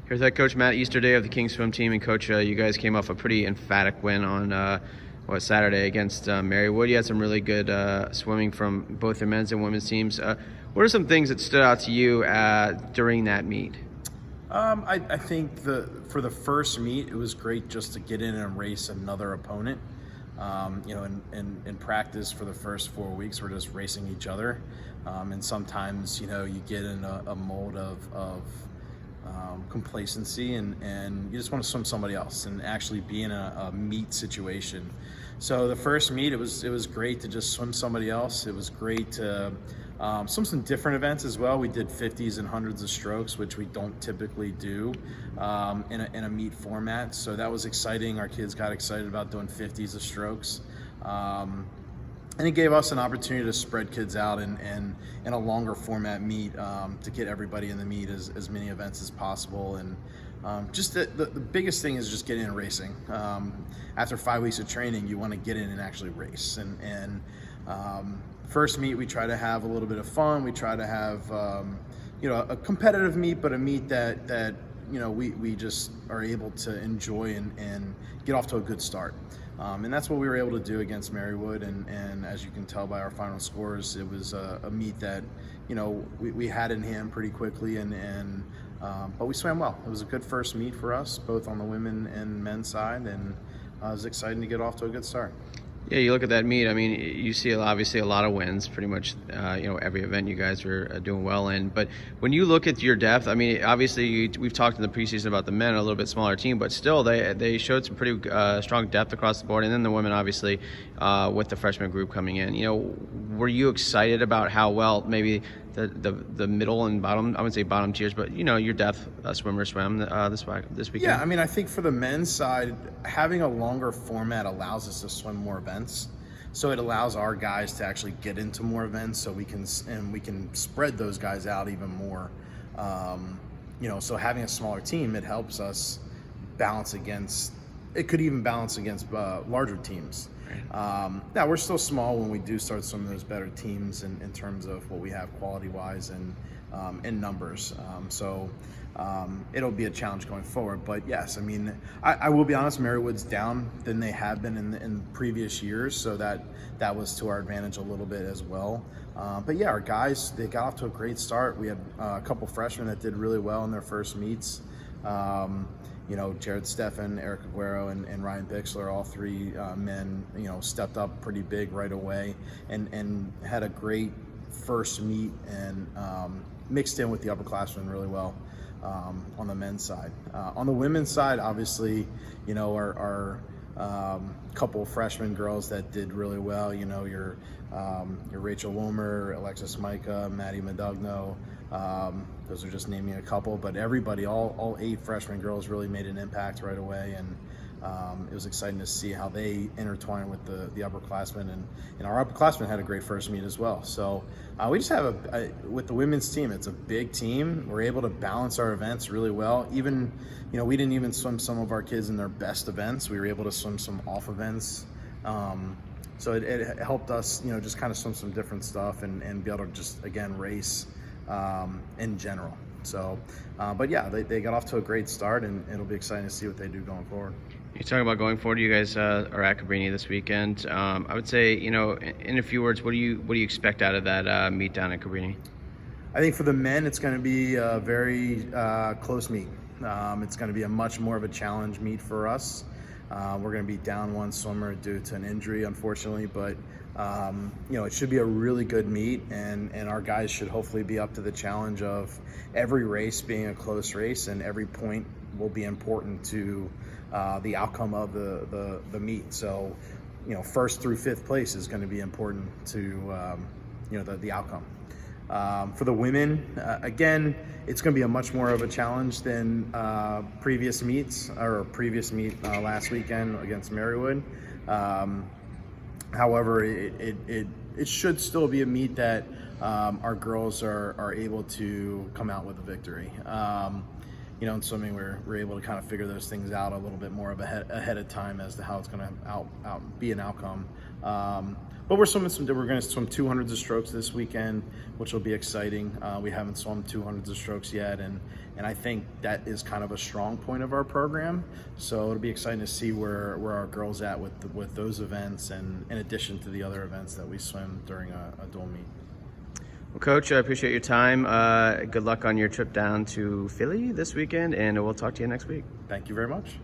Here's head coach Matt Easterday of the Kings swim team. And coach, you guys came off a pretty emphatic win on Saturday against Marywood. You had some really good swimming from both the men's and women's teams. What are some things that stood out to you during that meet? I think for the first meet, it was great just to get in and race another opponent. In practice for the first 4 weeks, we're just racing each other. And sometimes, you get in a mold of complacency and you just want to swim somebody else and actually be in a meet situation. So the first meet, it was great to just swim somebody else. It was great to swim some different events as well. We did 50s and hundreds of strokes, which we don't typically do in a meet format. So that was exciting. Our kids got excited about doing 50s of strokes. And it gave us an opportunity to spread kids out and in a longer format meet to get everybody in the meet as many events as possible. And just the biggest thing is just getting in racing. After 5 weeks of training, you want to get in and actually race. And first meet, we try to have a little bit of fun. We try to have a competitive meet, but a meet that we just are able to enjoy and get off to a good start. And that's what we were able to do against Marywood. And as you can tell by our final scores, it was a meet that, we had in hand pretty quickly. But we swam well. It was a good first meet for us, both on the women and men's side. And it was exciting to get off to a good start. Yeah, you look at that meet. I mean, you see obviously a lot of wins. Pretty much, every event you guys are doing well in. But when you look at your depth, I mean, obviously we've talked in the preseason about the men, a little bit smaller team, but still they showed some pretty strong depth across the board. And then the women, obviously, with the freshman group coming in. Were you excited about how well maybe the middle and bottom, I wouldn't say bottom tiers, but your depth swimmers swam this weekend? Yeah, I mean, I think for the men's side, having a longer format allows us to swim more events. So it allows our guys to actually get into more events, so we can spread those guys out even more. So having a smaller team, it helps us balance against. It could even balance against larger teams. Now we're still small when we do start some of those better teams in terms of what we have quality-wise and in numbers. It'll be a challenge going forward. But yes, I mean, I will be honest, Marywood's down than they have been in previous years, so that was to our advantage a little bit as well. But yeah, our guys, they got off to a great start. We had a couple freshmen that did really well in their first meets. Jared Steffen, Eric Aguero, and Ryan Bixler, all three men, stepped up pretty big right away and had a great first meet and mixed in with the upperclassmen really well on the men's side. On the women's side, obviously, our couple of freshman girls that did really well. Your Rachel Wilmer, Alexis Micah, Maddie Medugno. Those are just naming a couple, but everybody, all 8 freshman girls really made an impact right away, and it was exciting to see how they intertwine with the upperclassmen, and our upperclassmen had a great first meet as well. So we just have with the women's team, it's a big team. We're able to balance our events really well. Even, we didn't even swim some of our kids in their best events. We were able to swim some off events. So it helped us, just kind of swim some different stuff and be able to just, again, race in general. So, but yeah, they got off to a great start, and it'll be exciting to see what they do going forward. You're talking about going forward. You guys are at Cabrini this weekend. I would say, in a few words, what do you expect out of that meet down at Cabrini? I think for the men, it's going to be a very close meet. It's going to be a much more of a challenge meet for us. We're going to be down one swimmer due to an injury, unfortunately, but it should be a really good meet, and our guys should hopefully be up to the challenge of every race being a close race, and every point will be important to the outcome of the meet. So, first through 5th place is going to be important to the outcome. For the women, again, it's going to be a much more of a challenge than previous meets, or previous meet last weekend against Marywood. However, it should still be a meet that our girls are able to come out with a victory. In swimming, we're able to kind of figure those things out a little bit more of ahead of time as to how it's going to be an outcome. But we're going to swim 200s of strokes this weekend, which will be exciting. We haven't swum 200s of strokes yet, and I think that is kind of a strong point of our program. So it'll be exciting to see where our girls at with those events, and in addition to the other events that we swim during a dual meet. Well, Coach, I appreciate your time. Good luck on your trip down to Philly this weekend, and we'll talk to you next week. Thank you very much.